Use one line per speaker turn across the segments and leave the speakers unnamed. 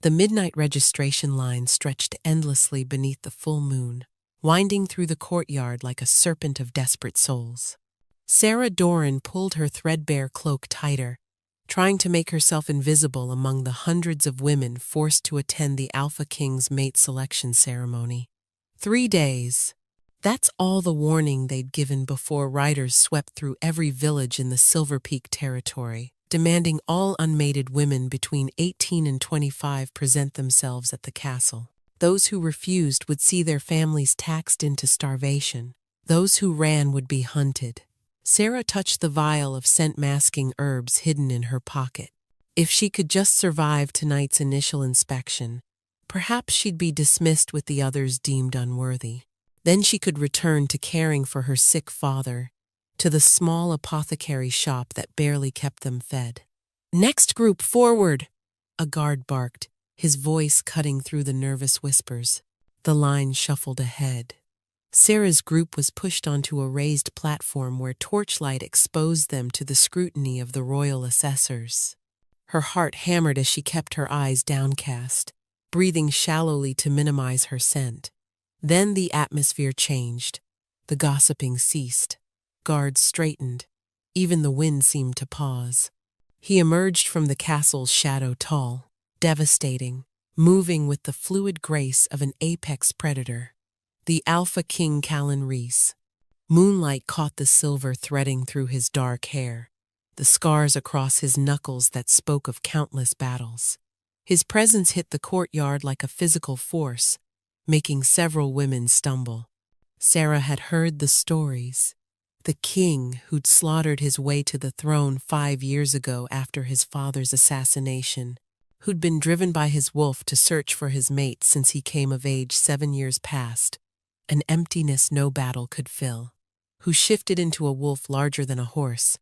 The midnight registration line stretched endlessly beneath the full moon, winding through the courtyard like a serpent of desperate souls. Sarah Doran pulled her threadbare cloak tighter, trying to make herself invisible among the hundreds of women forced to attend the Alpha King's mate selection ceremony. 3 days. That's all the warning they'd given before riders swept through every village in the Silver Peak territory, demanding all unmated women between 18 and 25 present themselves at the castle. Those who refused would see their families taxed into starvation. Those who ran would be hunted. Sarah touched the vial of scent-masking herbs hidden in her pocket. If she could just survive tonight's initial inspection, perhaps she'd be dismissed with the others deemed unworthy. Then she could return to caring for her sick father, to the small apothecary shop that barely kept them fed. "Next group forward!" a guard barked, his voice cutting through the nervous whispers. The line shuffled ahead. Sarah's group was pushed onto a raised platform where torchlight exposed them to the scrutiny of the royal assessors. Her heart hammered as she kept her eyes downcast, breathing shallowly to minimize her scent. Then the atmosphere changed. The gossiping ceased. Guards straightened. Even the wind seemed to pause. He emerged from the castle's shadow tall, devastating, moving with the fluid grace of an apex predator. The Alpha King Callan Reese. Moonlight caught the silver threading through his dark hair, the scars across his knuckles that spoke of countless battles. His presence hit the courtyard like a physical force, making several women stumble. Sarah had heard the stories. The king who'd slaughtered his way to the throne 5 years ago after his father's assassination, who'd been driven by his wolf to search for his mate since he came of age 7 years past, an emptiness no battle could fill, who shifted into a wolf larger than a horse,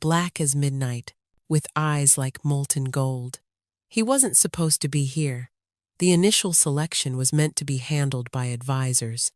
black as midnight, with eyes like molten gold. He wasn't supposed to be here. The initial selection was meant to be handled by advisors,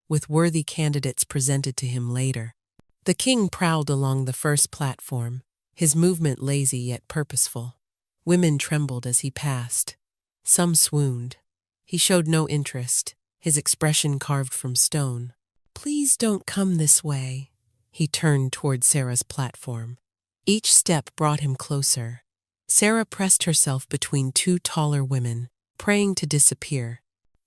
with worthy candidates presented to him later. The king prowled along the first platform, his movement lazy yet purposeful. Women trembled as he passed. Some swooned. He showed no interest, his expression carved from stone. "Please don't come this way." He turned toward Sarah's platform. Each step brought him closer. Sarah pressed herself between 2 taller women, praying to disappear.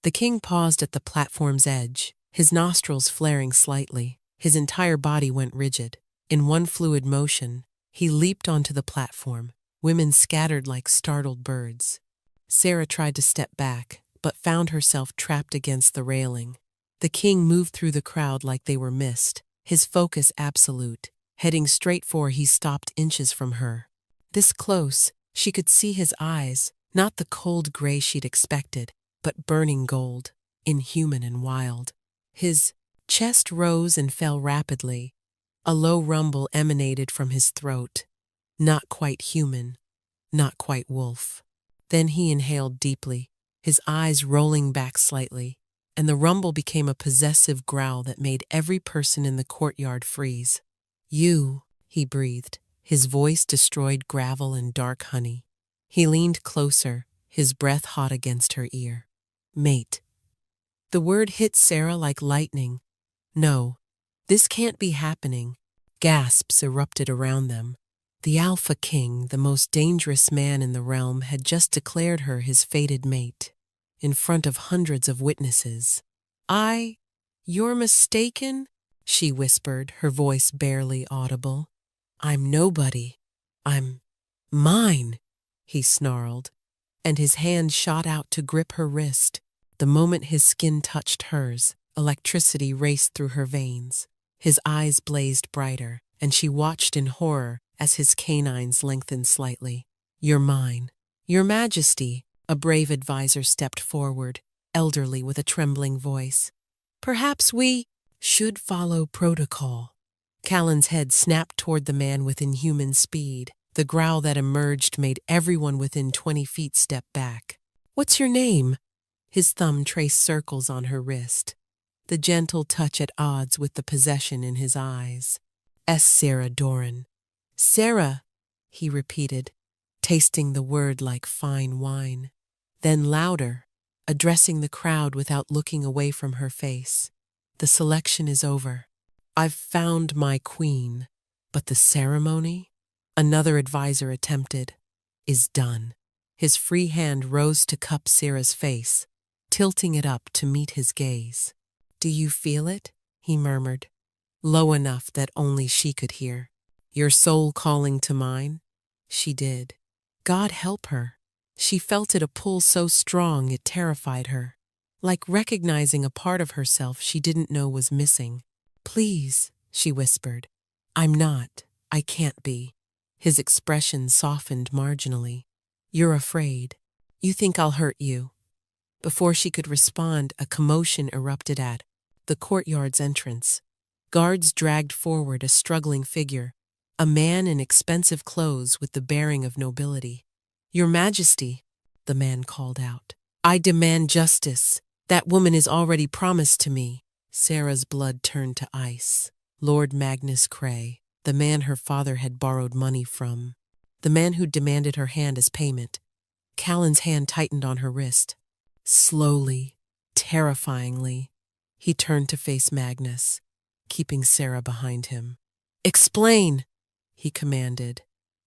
The king paused at the platform's edge, his nostrils flaring slightly. His entire body went rigid. In one fluid motion, he leaped onto the platform. Women scattered like startled birds. Sarah tried to step back, but found herself trapped against the railing. The king moved through the crowd like they were mist, his focus absolute. Heading straight for he stopped inches from her. This close, she could see his eyes, not the cold gray she'd expected, but burning gold, inhuman and wild. His chest rose and fell rapidly. A low rumble emanated from his throat. Not quite human, not quite wolf. Then he inhaled deeply, his eyes rolling back slightly, and the rumble became a possessive growl that made every person in the courtyard freeze. "You," he breathed, his voice destroyed gravel and dark honey. He leaned closer, his breath hot against her ear. "Mate." The word hit Sarah like lightning. No, this can't be happening. Gasps erupted around them. The Alpha King, the most dangerous man in the realm, had just declared her his fated mate, in front of hundreds of witnesses. "You're mistaken," she whispered, her voice barely audible. "I'm nobody. I'm mine," he snarled, and his hand shot out to grip her wrist. The moment his skin touched hers, electricity raced through her veins. His eyes blazed brighter, and she watched in horror as his canines lengthened slightly. "You're mine." "Your Majesty," a brave advisor stepped forward, elderly with a trembling voice. "Perhaps we should follow protocol." Callan's head snapped toward the man with inhuman speed. The growl that emerged made everyone within 20 feet step back. "What's your name?" His thumb traced circles on her wrist, the gentle touch at odds with the possession in his eyes. Sarah Doran." "Sarah," he repeated, tasting the word like fine wine. Then louder, addressing the crowd without looking away from her face. The selection is over. I've found my queen. But the ceremony, another advisor attempted, is done. His free hand rose to cup Sarah's face, tilting it up to meet his gaze. Do you feel it? He murmured, low enough that only she could hear. Your soul calling to mine? She did. God help her. She felt it, a pull so strong it terrified her, like recognizing a part of herself she didn't know was missing. Please, she whispered. I'm not. I can't be. His expression softened marginally. You're afraid. You think I'll hurt you. Before she could respond, a commotion erupted at the courtyard's entrance. Guards dragged forward a struggling figure, a man in expensive clothes with the bearing of nobility. Your Majesty, the man called out. I demand justice. That woman is already promised to me. Sarah's blood turned to ice. Lord Magnus Cray, the man her father had borrowed money from, the man who demanded her hand as payment. Callan's hand tightened on her wrist. Slowly, terrifyingly, he turned to face Magnus, keeping Sarah behind him. Explain, he commanded,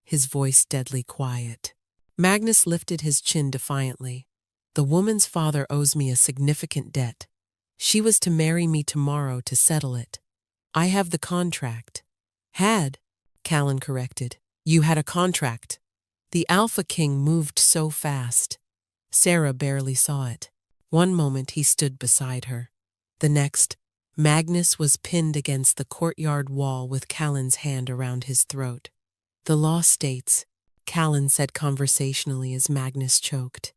his voice deadly quiet. Magnus lifted his chin defiantly. The woman's father owes me a significant debt. She was to marry me tomorrow to settle it. I have the contract. Had, Callan corrected. You had a contract. The Alpha King moved so fast. Sarah barely saw it. One moment he stood beside her. The next, Magnus was pinned against the courtyard wall with Callan's hand around his throat. The law states, Callan said conversationally as Magnus choked,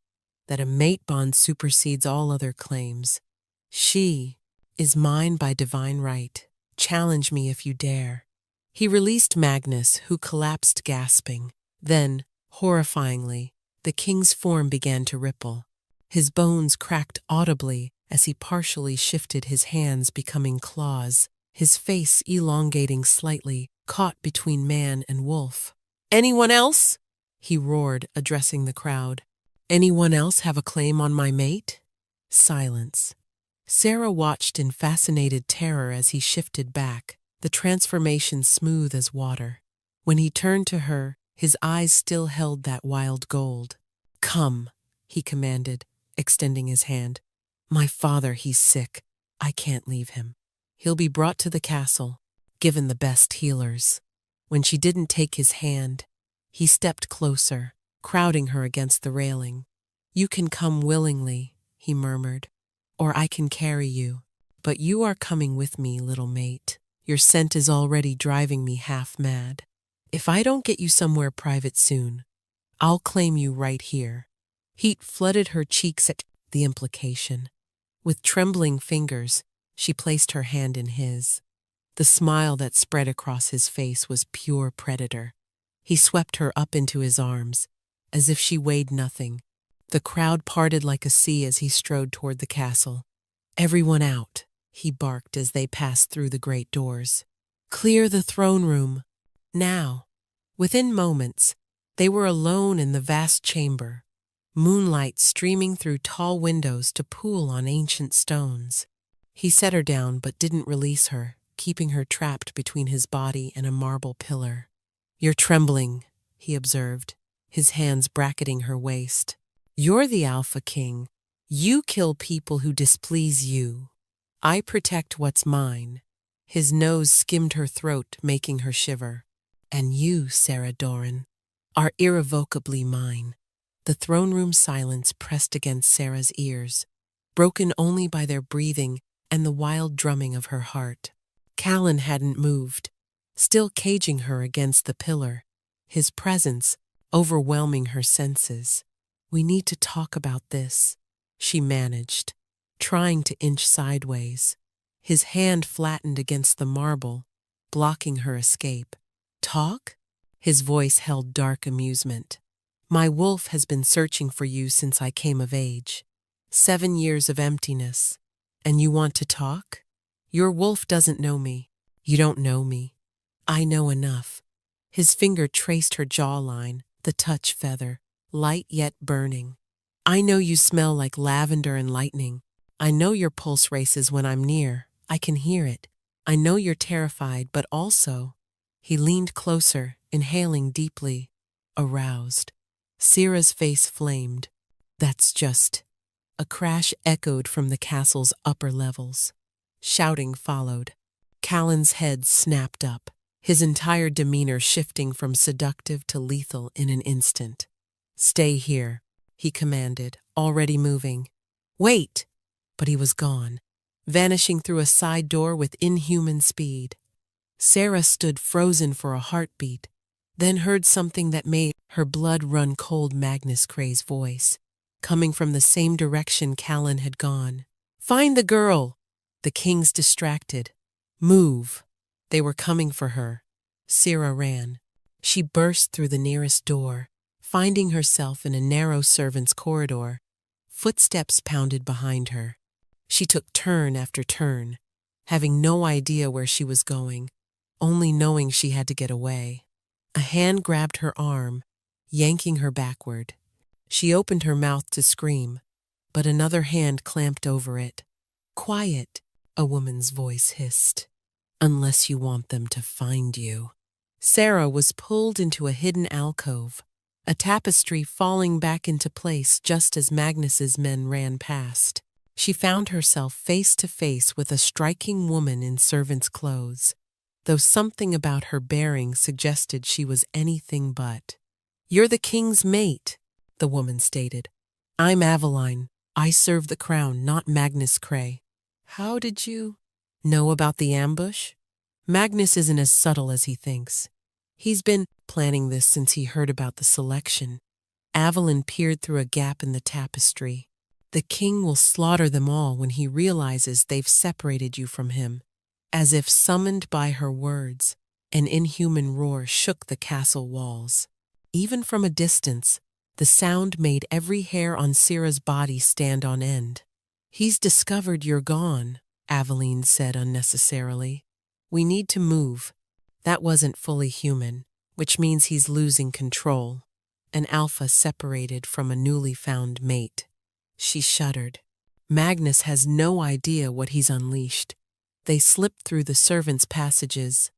that a mate bond supersedes all other claims. She is mine by divine right. Challenge me if you dare. He released Magnus, who collapsed gasping. Then, horrifyingly, the king's form began to ripple. His bones cracked audibly as he partially shifted, his hands becoming claws, his face elongating slightly, caught between man and wolf. Anyone else? He roared, addressing the crowd. Anyone else have a claim on my mate? Silence. Sarah watched in fascinated terror as he shifted back, the transformation smooth as water. When he turned to her, his eyes still held that wild gold. Come, he commanded, extending his hand. My father, he's sick. I can't leave him. He'll be brought to the castle, given the best healers. When she didn't take his hand, he stepped closer, crowding her against the railing. You can come willingly, he murmured, or I can carry you. But you are coming with me, little mate. Your scent is already driving me half mad. If I don't get you somewhere private soon, I'll claim you right here. Heat flooded her cheeks at the implication. With trembling fingers, she placed her hand in his. The smile that spread across his face was pure predator. He swept her up into his arms, as if she weighed nothing. The crowd parted like a sea as he strode toward the castle. Everyone out, he barked as they passed through the great doors. Clear the throne room, now. Within moments, they were alone in the vast chamber, moonlight streaming through tall windows to pool on ancient stones. He set her down but didn't release her, keeping her trapped between his body and a marble pillar. You're trembling, he observed, his hands bracketing her waist. You're the Alpha King. You kill people who displease you. I protect what's mine. His nose skimmed her throat, making her shiver. And you, Sarah Doran, are irrevocably mine. The throne room silence pressed against Sarah's ears, broken only by their breathing and the wild drumming of her heart. Callan hadn't moved, still caging her against the pillar, his presence overwhelming her senses. We need to talk about this, she managed, trying to inch sideways. His hand flattened against the marble, blocking her escape. Talk? His voice held dark amusement. My wolf has been searching for you since I came of age. 7 years of emptiness. And you want to talk? Your wolf doesn't know me. You don't know me. I know enough. His finger traced her jawline, the touch feather, light yet burning. I know you smell like lavender and lightning. I know your pulse races when I'm near. I can hear it. I know you're terrified, but also. He leaned closer, inhaling deeply, aroused. Sierra's face flamed. That's just. A crash echoed from the castle's upper levels. Shouting followed. Callan's head snapped up, his entire demeanor shifting from seductive to lethal in an instant. Stay here, he commanded, already moving. Wait! But he was gone, vanishing through a side door with inhuman speed. Sarah stood frozen for a heartbeat, then heard something that made her blood run cold. Magnus Cray's voice, coming from the same direction Callan had gone. Find the girl! The king's distracted. Move! They were coming for her. Sarah ran. She burst through the nearest door, finding herself in a narrow servants' corridor. Footsteps pounded behind her. She took turn after turn, having no idea where she was going, only knowing she had to get away. A hand grabbed her arm, yanking her backward. She opened her mouth to scream, but another hand clamped over it. Quiet, a woman's voice hissed. Unless you want them to find you. Sarah was pulled into a hidden alcove, a tapestry falling back into place just as Magnus's men ran past. She found herself face to face with a striking woman in servant's clothes, though something about her bearing suggested she was anything but. You're the king's mate, the woman stated. I'm Aveline. I serve the crown, not Magnus Cray. How did you know about the ambush? Magnus isn't as subtle as he thinks. He's been planning this since he heard about the selection. Aveline peered through a gap in the tapestry. The king will slaughter them all when he realizes they've separated you from him. As if summoned by her words, an inhuman roar shook the castle walls. Even from a distance, the sound made every hair on Sierra's body stand on end. He's discovered you're gone, Aveline said unnecessarily. We need to move. That wasn't fully human, which means he's losing control. An alpha separated from a newly found mate. She shuddered. Magnus has no idea what he's unleashed. They slipped through the servants' passages,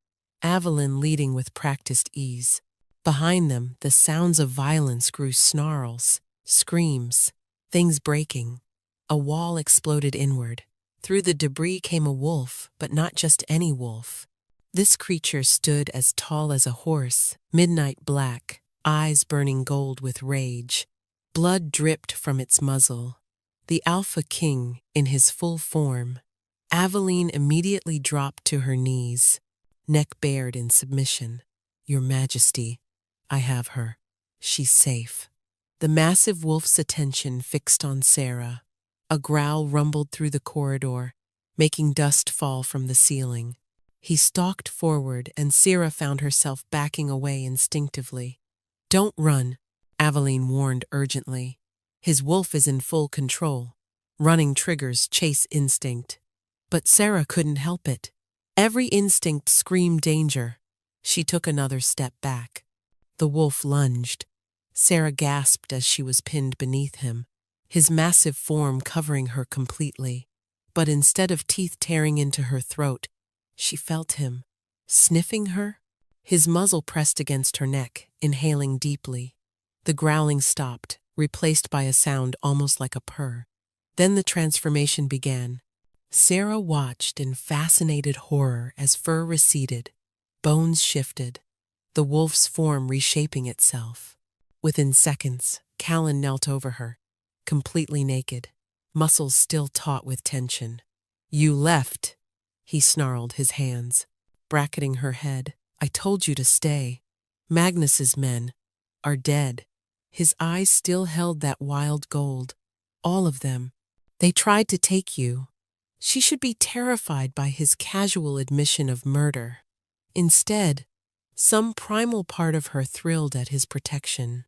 Aveline leading with practiced ease. Behind them, the sounds of violence grew: snarls, screams, things breaking. A wall exploded inward. Through the debris came a wolf, but not just any wolf. This creature stood as tall as a horse, midnight black, eyes burning gold with rage. Blood dripped from its muzzle. The Alpha King, in his full form. Aveline immediately dropped to her knees, neck bared in submission. Your Majesty, I have her. She's safe. The massive wolf's attention fixed on Sarah. A growl rumbled through the corridor, making dust fall from the ceiling. He stalked forward, and Sarah found herself backing away instinctively. Don't run, Aveline warned urgently. His wolf is in full control. Running triggers chase instinct. But Sarah couldn't help it. Every instinct screamed danger. She took another step back. The wolf lunged. Sarah gasped as she was pinned beneath him, his massive form covering her completely. But instead of teeth tearing into her throat, she felt him, sniffing her. His muzzle pressed against her neck, inhaling deeply. The growling stopped, replaced by a sound almost like a purr. Then the transformation began. Sarah watched in fascinated horror as fur receded, bones shifted, the wolf's form reshaping itself. Within seconds, Callan knelt over her, completely naked, muscles still taut with tension. You left, he snarled, his hands bracketing her head. I told you to stay. Magnus's men are dead. His eyes still held that wild gold. All of them. They tried to take you. She should be terrified by his casual admission of murder. Instead, some primal part of her thrilled at his protection.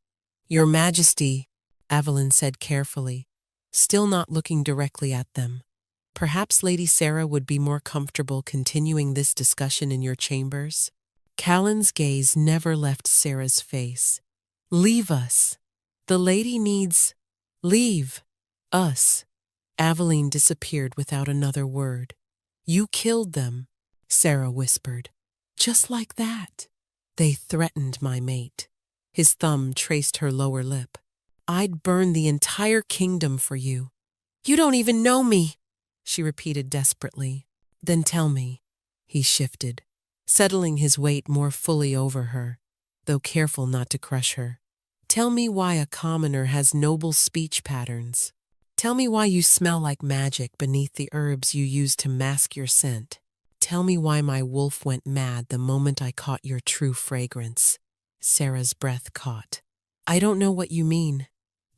Your Majesty, Aveline said carefully, still not looking directly at them. Perhaps Lady Sarah would be more comfortable continuing this discussion in your chambers. Callan's gaze never left Sarah's face. Leave us. The lady needs... Leave. Us. Aveline disappeared without another word. You killed them, Sarah whispered. Just like that. They threatened my mate. His thumb traced her lower lip. I'd burn the entire kingdom for you. You don't even know me, she repeated desperately. Then tell me. He shifted, settling his weight more fully over her, though careful not to crush her. Tell me why a commoner has noble speech patterns. Tell me why you smell like magic beneath the herbs you use to mask your scent. Tell me why my wolf went mad the moment I caught your true fragrance. Sarah's breath caught. I don't know what you mean.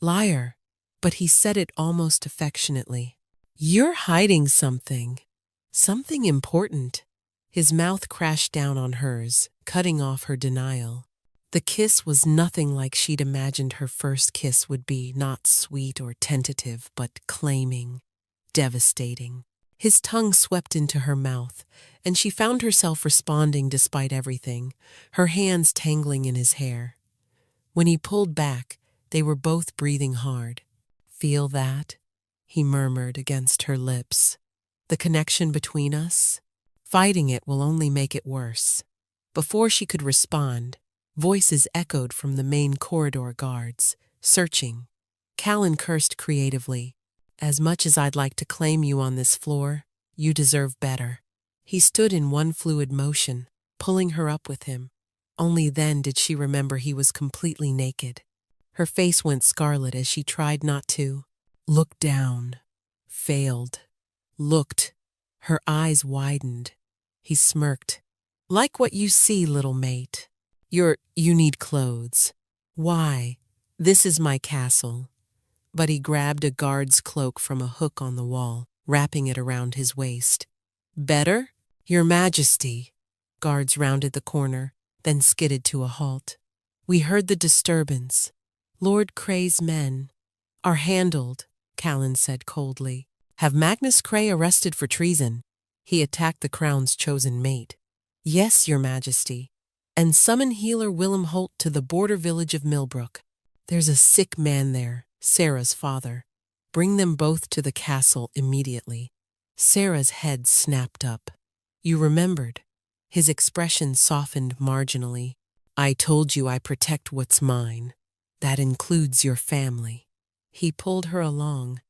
Liar. But he said it almost affectionately. You're hiding something. Something important. His mouth crashed down on hers, cutting off her denial. The kiss was nothing like she'd imagined her first kiss would be, not sweet or tentative, but claiming, devastating. His tongue swept into her mouth, and she found herself responding despite everything, her hands tangling in his hair. When he pulled back, they were both breathing hard. Feel that? He murmured against her lips. The connection between us? Fighting it will only make it worse. Before she could respond, voices echoed from the main corridor guards, searching. Callan cursed creatively. As much as I'd like to claim you on this floor, you deserve better. He stood in one fluid motion, pulling her up with him. Only then did she remember he was completely naked. Her face went scarlet as she tried not to. Looked down. Failed. Looked. Her eyes widened. He smirked. Like what you see, little mate. You need clothes. Why? This is my castle. But he grabbed a guard's cloak from a hook on the wall, wrapping it around his waist. Better? Your Majesty. Guards rounded the corner, then skidded to a halt. We heard the disturbance. Lord Cray's men are handled, Callan said coldly. Have Magnus Cray arrested for treason. He attacked the crown's chosen mate. Yes, Your Majesty. And summon healer Willem Holt to the border village of Millbrook. There's a sick man there, Sarah's father. Bring them both to the castle immediately. Sarah's head snapped up. You remembered. His expression softened marginally. I told you I protect what's mine. That includes your family. He pulled her along,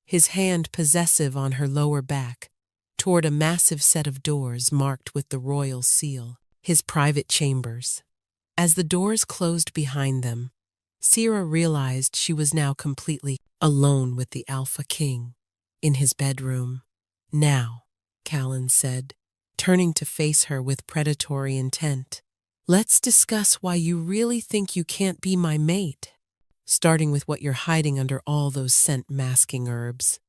his hand possessive on her lower back, toward a massive set of doors marked with the royal seal, his private chambers. As the doors closed behind them, Sarah realized she was now completely alone with the Alpha King, in his bedroom. Now, Callan said, turning to face her with predatory intent. Let's discuss why you really think you can't be my mate, starting with what you're hiding under all those scent-masking herbs.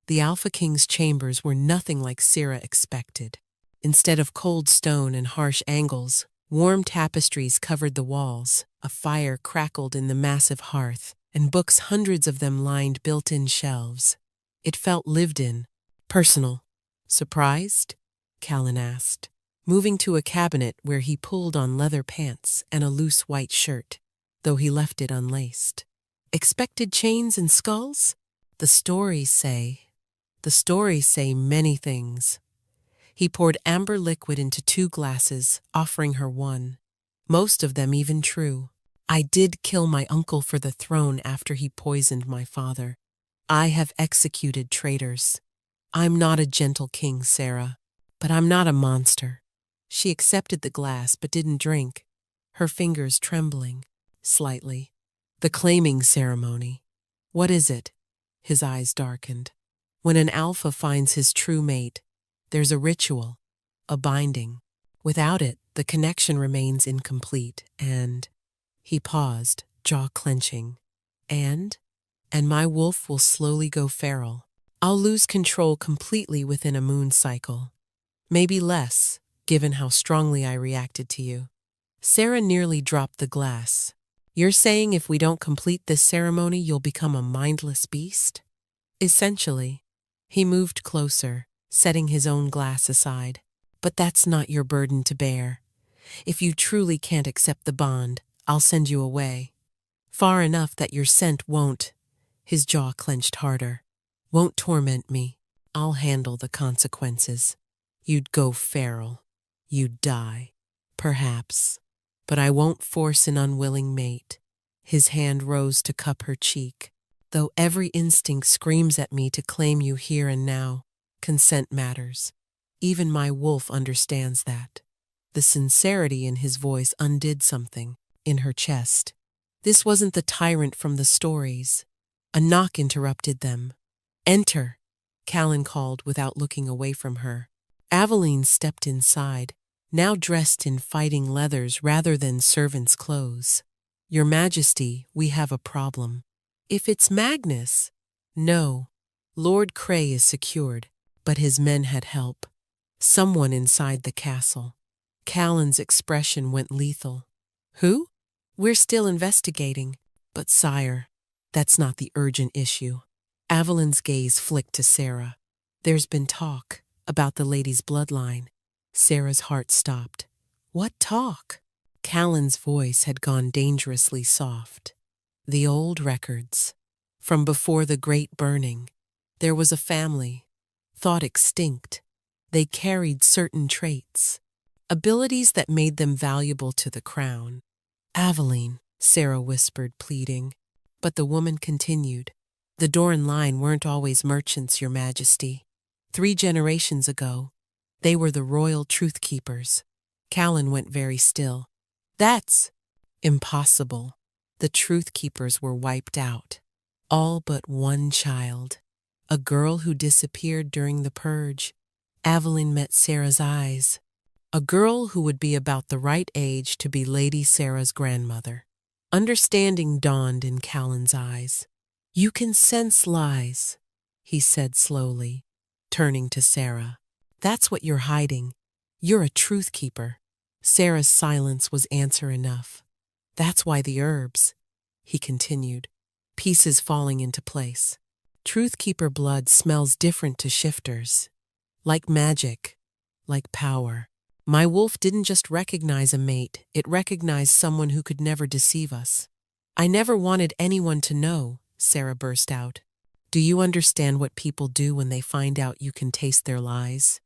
The Alpha King's chambers were nothing like Sarah expected. Instead of cold stone and harsh angles, warm tapestries covered the walls, a fire crackled in the massive hearth, and books, hundreds of them, lined built-in shelves. It felt lived in, personal. Surprised? Callan asked, moving to a cabinet where he pulled on leather pants and a loose white shirt, though he left it unlaced. Expected chains and skulls? The stories say many things. He poured amber liquid into 2 glasses, offering her one. Most of them even true. I did kill my uncle for the throne after he poisoned my father. I have executed traitors. I'm not a gentle king, Sarah, but I'm not a monster. She accepted the glass but didn't drink, her fingers trembling slightly. The claiming ceremony. What is it? His eyes darkened. When an alpha finds his true mate, there's a ritual, a binding. Without it, the connection remains incomplete, and... He paused, jaw clenching. And my wolf will slowly go feral. I'll lose control completely within a moon cycle. Maybe less, given how strongly I reacted to you. Sarah nearly dropped the glass. You're saying if we don't complete this ceremony, you'll become a mindless beast? Essentially. He moved closer, setting his own glass aside. But that's not your burden to bear. If you truly can't accept the bond, I'll send you away. Far enough that your scent won't. His jaw clenched harder. Won't torment me. I'll handle the consequences. You'd go feral. You'd die. Perhaps. But I won't force an unwilling mate. His hand rose to cup her cheek. Though every instinct screams at me to claim you here and now, consent matters. Even my wolf understands that. The sincerity in his voice undid something in her chest. This wasn't the tyrant from the stories. A knock interrupted them. "Enter," Callan called without looking away from her. Aveline stepped inside, now dressed in fighting leathers rather than servant's clothes. "Your Majesty, we have a problem." "If it's Magnus." "No. Lord Cray is secured, but his men had help. Someone inside the castle." Callan's expression went lethal. "Who?" "We're still investigating. But sire, that's not the urgent issue." Aveline's gaze flicked to Sarah. "There's been talk about the lady's bloodline." Sarah's heart stopped. "What talk?" Callan's voice had gone dangerously soft. "The old records. From before the Great Burning. There was a family, thought extinct. They carried certain traits, abilities that made them valuable to the crown." "Aveline," Sarah whispered, pleading. But the woman continued. "The Doran line weren't always merchants, Your Majesty. 3 generations ago, they were the royal truth keepers." Callan went very still. "That's impossible. The truth keepers were wiped out. All but one child. A girl who disappeared during the purge." Aveline met Sarah's eyes. A girl who would be about the right age to be Lady Sarah's grandmother. Understanding dawned in Callan's eyes. "You can sense lies," he said slowly, turning to Sarah. "That's what you're hiding. You're a truth keeper." Sarah's silence was answer enough. "That's why the herbs," he continued, pieces falling into place. "Truth keeper blood smells different to shifters. Like magic, like power. My wolf didn't just recognize a mate, it recognized someone who could never deceive us." "I never wanted anyone to know," Sarah burst out. "Do you understand what people do when they find out you can taste their lies?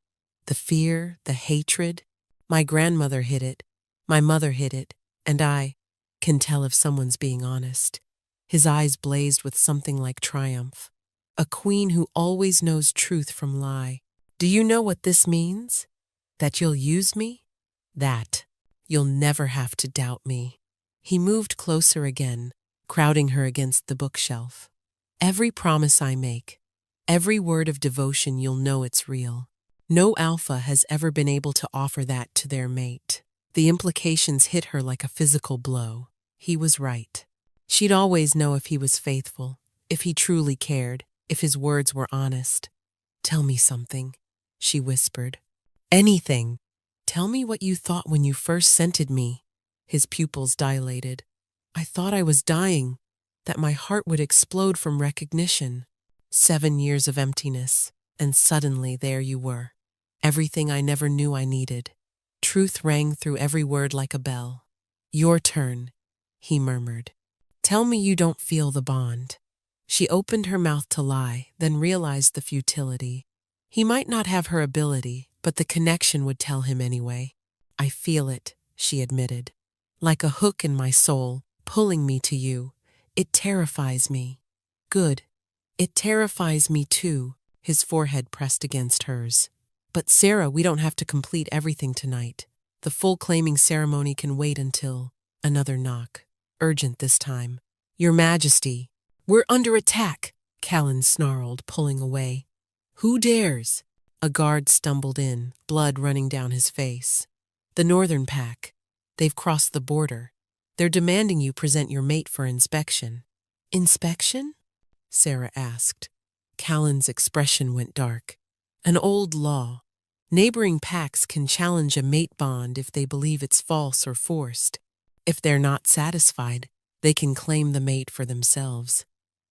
The fear, the hatred? My grandmother hid it, my mother hid it, and I can tell if someone's being honest." His eyes blazed with something like triumph. "A queen who always knows truth from lie. Do you know what this means? That you'll use me? That you'll never have to doubt me." He moved closer again, crowding her against the bookshelf. "Every promise I make, every word of devotion, you'll know it's real. No alpha has ever been able to offer that to their mate." The implications hit her like a physical blow. He was right. She'd always know if he was faithful, if he truly cared, if his words were honest. "Tell me something," she whispered. "Anything. Tell me what you thought when you first scented me." His pupils dilated. "I thought I was dying, that my heart would explode from recognition. 7 years of emptiness, and suddenly there you were. Everything I never knew I needed." Truth rang through every word like a bell. "Your turn," he murmured. "Tell me you don't feel the bond." She opened her mouth to lie, then realized the futility. He might not have her ability, but the connection would tell him anyway. "I feel it," she admitted. "Like a hook in my soul, pulling me to you. It terrifies me." "Good. It terrifies me too." His forehead pressed against hers. "But Sarah, we don't have to complete everything tonight. The full claiming ceremony can wait until..." Another knock. Urgent this time. "Your Majesty, we're under attack," Callan snarled, pulling away. "Who dares?" A guard stumbled in, blood running down his face. "The Northern Pack. They've crossed the border. They're demanding you present your mate for inspection." "Inspection?" Sarah asked. Callan's expression went dark. "An old law. Neighboring packs can challenge a mate bond if they believe it's false or forced. If they're not satisfied, they can claim the mate for themselves."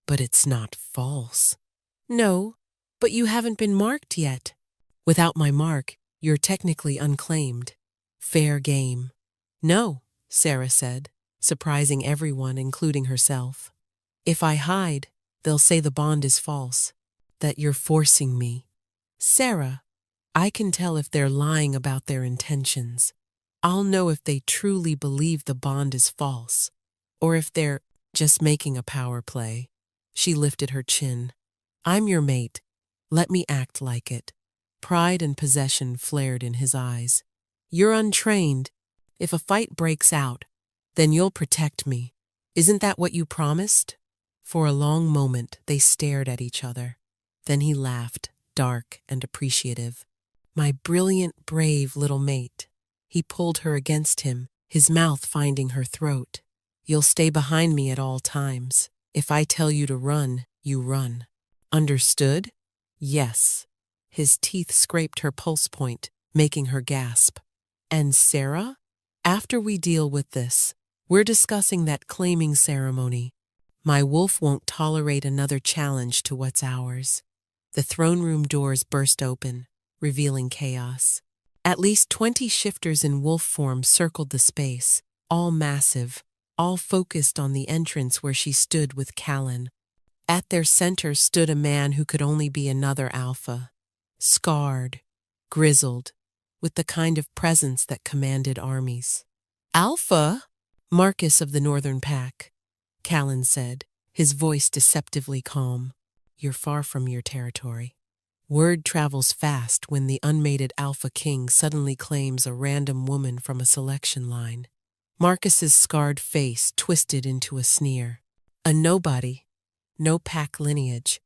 "But it's not false." "No, but you haven't been marked yet." "Without my mark, you're technically unclaimed." "Fair game." "No," Sarah said, surprising everyone, including herself. "If I hide, They'll say the bond is false, that you're forcing me. Sarah, I can tell if they're lying about their intentions. I'll know if they truly believe the bond is false, or if they're just making a power play. She lifted her chin. I'm your mate. Let me act like it. Pride and possession flared in his eyes. You're untrained. If a fight breaks out, then you'll protect me. Isn't that what you promised? For a long moment they stared at each other. Then he laughed, dark and appreciative. My brilliant, brave little mate. He pulled her against him, his mouth finding her throat. You'll stay behind me at all times. If I tell you to run, you run. Understood? Yes. His teeth scraped her pulse point, making her gasp. And Sarah? After we deal with this, we're discussing that claiming ceremony. My wolf won't tolerate another challenge to what's ours. The throne room doors burst open, revealing chaos. At least 20 shifters in wolf form circled the space, all massive, all focused on the entrance where she stood with Callan. At their center stood a man who could only be another alpha. Scarred, grizzled, with the kind of presence that commanded armies. Alpha? Marcus of the Northern Pack, Callan said, his voice deceptively calm. You're far from your territory. Word travels fast when the unmated Alpha King suddenly claims a random woman from a selection line. Marcus's scarred face twisted into a sneer. A nobody, no pack lineage,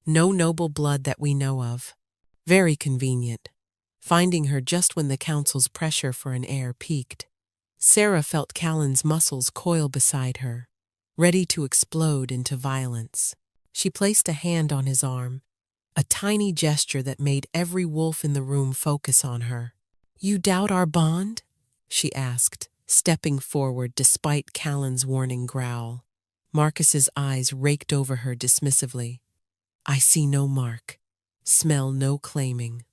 no noble blood that we know of. Very convenient, finding her just when the council's pressure for an heir peaked. Sarah felt Callan's muscles coil beside her, ready to explode into violence. She placed a hand on his arm, a tiny gesture that made every wolf in the room focus on her. You doubt our bond? She asked, stepping forward despite Callan's warning growl. Marcus's eyes raked over her dismissively. I see no mark, smell no claiming,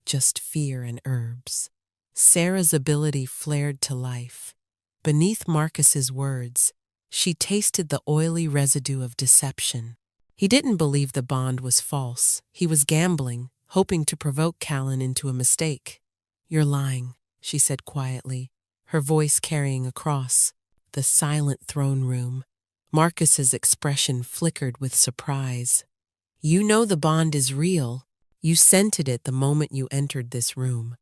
just fear and herbs. Sarah's ability flared to life. Beneath Marcus's words, she tasted the oily residue of deception. He didn't believe the bond was false. He was gambling, hoping to provoke Callan into a mistake. You're lying, she said quietly, her voice carrying across the silent throne room. Marcus's expression flickered with surprise. You know the bond is real. You scented it the moment you entered this room.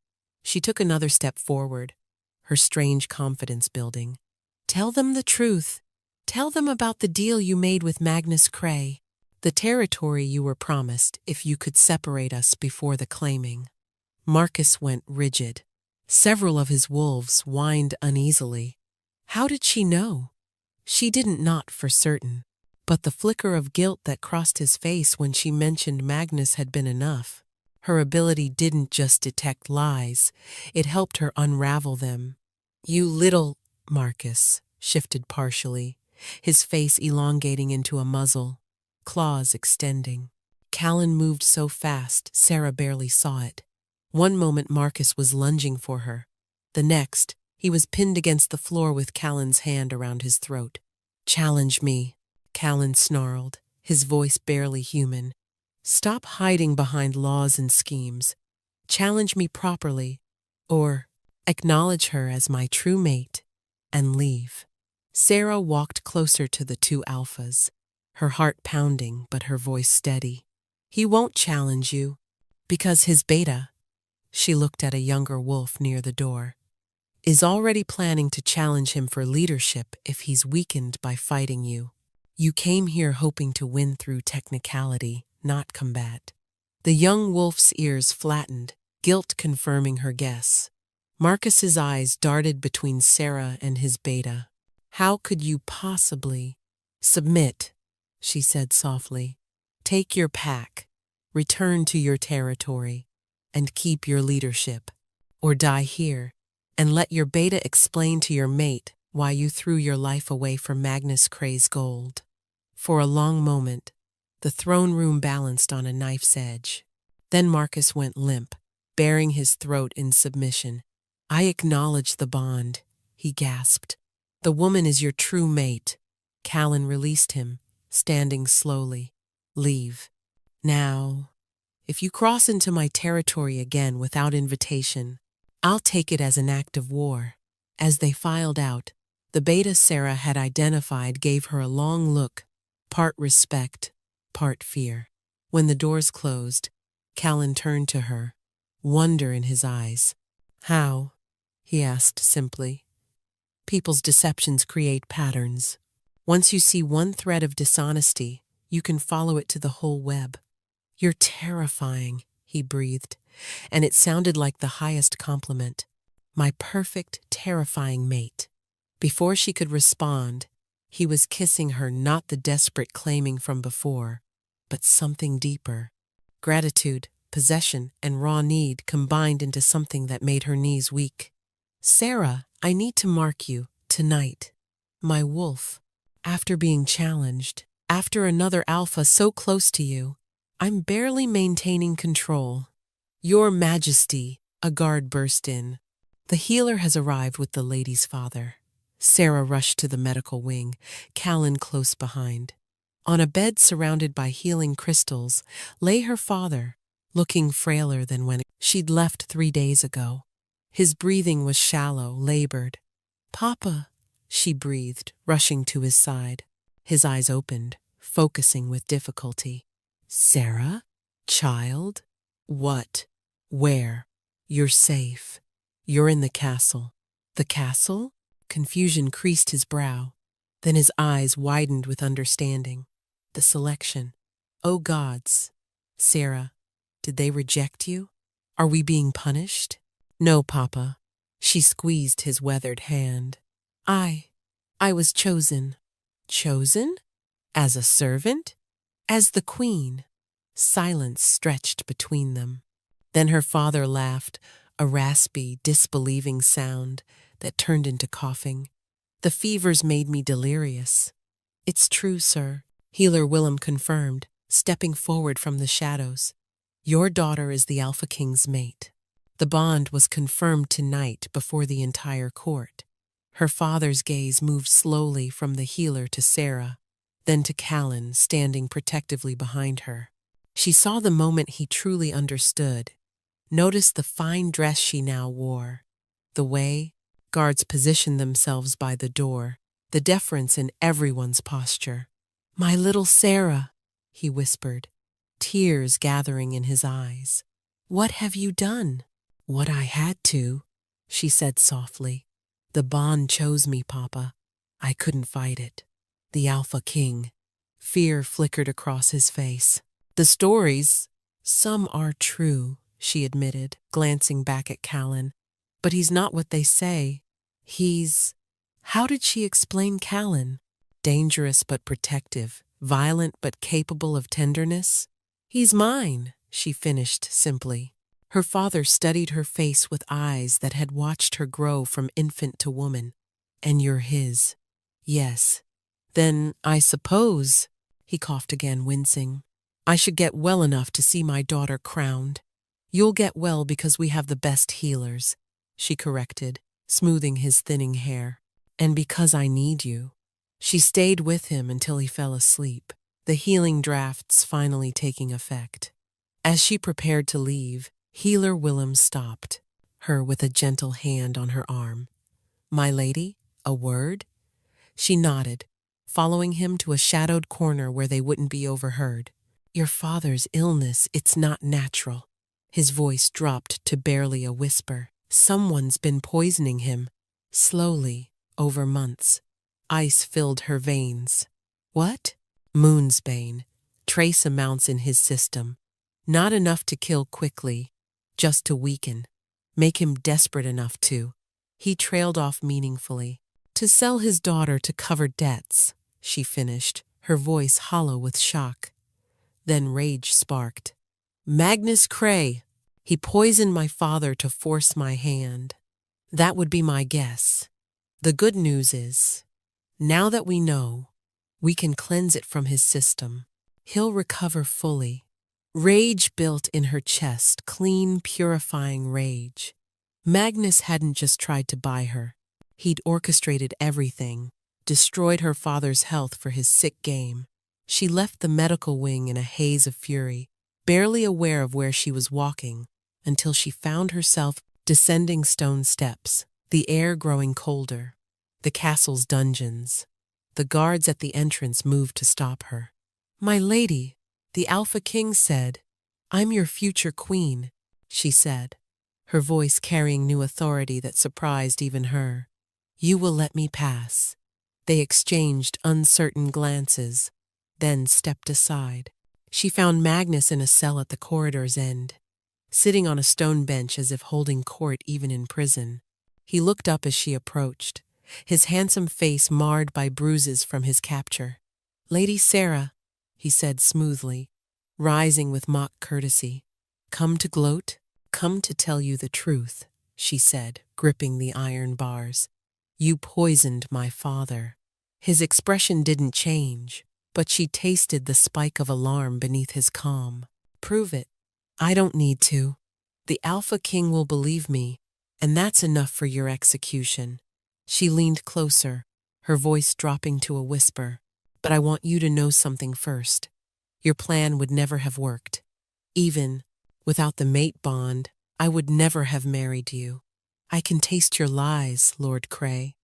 She took another step forward, her strange confidence building. Tell them the truth. Tell them about the deal you made with Magnus Cray, the territory you were promised if you could separate us before the claiming. Marcus went rigid. Several of his wolves whined uneasily. How did she know? She didn't not for certain, but the flicker of guilt that crossed his face when she mentioned Magnus had been enough. Her ability didn't just detect lies, it helped her unravel them. You little... Marcus shifted partially, his face elongating into a muzzle, claws extending. Callan moved so fast, Sarah barely saw it. One moment Marcus was lunging for her. The next, he was pinned against the floor with Callan's hand around his throat. Challenge me, Callan snarled, his voice barely human. Stop hiding behind laws and schemes. Challenge me properly, or acknowledge her as my true mate, and leave. Sarah walked closer to the two alphas, her heart pounding but her voice steady. He won't challenge you, because his beta, she looked at a younger wolf near the door, is already planning to challenge him for leadership if he's weakened by fighting you. You came here hoping to win through technicality, not combat. The young wolf's ears flattened, guilt confirming her guess. Marcus's eyes darted between Sarah and his beta. How could you possibly... Submit, she said softly. Take your pack, return to your territory, and keep your leadership. Or die here, and let your beta explain to your mate why you threw your life away for Magnus Cray's gold. For a long moment, the throne room balanced on a knife's edge. Then Marcus went limp, baring his throat in submission. I acknowledge the bond, he gasped. The woman is your true mate. Callan released him, standing slowly. Leave. Now, if you cross into my territory again without invitation, I'll take it as an act of war." As they filed out, the beta Sarah had identified gave her a long look, part respect, part fear. When the doors closed, Callan turned to her, wonder in his eyes. "How?" he asked simply. "People's deceptions create patterns. Once you see one thread of dishonesty, you can follow it to the whole web." "You're terrifying," he breathed, and it sounded like the highest compliment. "My perfect, terrifying mate." Before she could respond, he was kissing her, not the desperate claiming from before, but something deeper. Gratitude, possession, and raw need combined into something that made her knees weak. "Sarah, I need to mark you, tonight. My wolf. After being challenged, after another alpha so close to you, I'm barely maintaining control." "Your Majesty," a guard burst in. "The healer has arrived with the lady's father." Sarah rushed to the medical wing, Callan close behind. On a bed surrounded by healing crystals lay her father, looking frailer than when she'd left 3 days ago. His breathing was shallow, labored. "Papa," she breathed, rushing to his side. His eyes opened, focusing with difficulty. "Sarah? Child? What? Where?" "You're safe. You're in the castle." "The castle?" Confusion creased his brow. Then his eyes widened with understanding. "The selection. Oh gods. Sarah, did they reject you? Are we being punished?" "No, Papa." She squeezed his weathered hand. I was chosen." "Chosen? As a servant? As the queen?" Silence stretched between them. Then her father laughed, a raspy, disbelieving sound that turned into coughing. "The fevers made me delirious." "It's true, sir," Healer Willem confirmed, stepping forward from the shadows. "Your daughter is the Alpha King's mate." The bond was confirmed tonight before the entire court. Her father's gaze moved slowly from the healer to Sarah, then to Callan standing protectively behind her. She saw the moment he truly understood, noticed the fine dress she now wore, the way guards positioned themselves by the door, the deference in everyone's posture. "My little Sarah," he whispered, tears gathering in his eyes. "What have you done?" "What I had to," she said softly. "The bond chose me, Papa. I couldn't fight it. The Alpha King." Fear flickered across his face. "The stories, some are true," she admitted, glancing back at Callan. "But he's not what they say. He's—" How did she explain Callan? Dangerous but protective, violent but capable of tenderness? "He's mine," she finished simply. Her father studied her face with eyes that had watched her grow from infant to woman. "And you're his." "Yes." "Then I suppose," he coughed again, wincing, "I should get well enough to see my daughter crowned." "You'll get well because we have the best healers," she corrected, smoothing his thinning hair. "And because I need you." She stayed with him until he fell asleep, the healing drafts finally taking effect. As she prepared to leave, Healer Willem stopped her with a gentle hand on her arm. "My lady, a word?" She nodded, following him to a shadowed corner where they wouldn't be overheard. "Your father's illness, it's not natural." His voice dropped to barely a whisper. "Someone's been poisoning him." Slowly, over months. Ice filled her veins. "What?" "Moonsbane. Trace amounts in his system. Not enough to kill quickly, just to weaken. Make him desperate enough to—" He trailed off meaningfully. "To sell his daughter to cover debts," she finished, her voice hollow with shock. Then rage sparked. "Magnus Cray! He poisoned my father to force my hand." "That would be my guess. The good news is, now that we know, we can cleanse it from his system. He'll recover fully." Rage built in her chest, clean, purifying rage. Magnus hadn't just tried to buy her. He'd orchestrated everything, destroyed her father's health for his sick game. She left the medical wing in a haze of fury, barely aware of where she was walking, until she found herself descending stone steps, the air growing colder. The castle's dungeons. The guards at the entrance moved to stop her. "My lady," the Alpha King said. "I'm your future queen," she said, her voice carrying new authority that surprised even her. "You will let me pass." They exchanged uncertain glances, then stepped aside. She found Magnus in a cell at the corridor's end, sitting on a stone bench as if holding court even in prison. He looked up as she approached, his handsome face marred by bruises from his capture. "Lady Sarah," he said smoothly, rising with mock courtesy. "Come to gloat?" "Come to tell you the truth," she said, gripping the iron bars. "You poisoned my father." His expression didn't change, but she tasted the spike of alarm beneath his calm. "Prove it." "I don't need to. The Alpha King will believe me, and that's enough for your execution." She leaned closer, her voice dropping to a whisper. "But I want you to know something first. Your plan would never have worked. Even without the mate bond, I would never have married you. I can taste your lies, Lord Cray.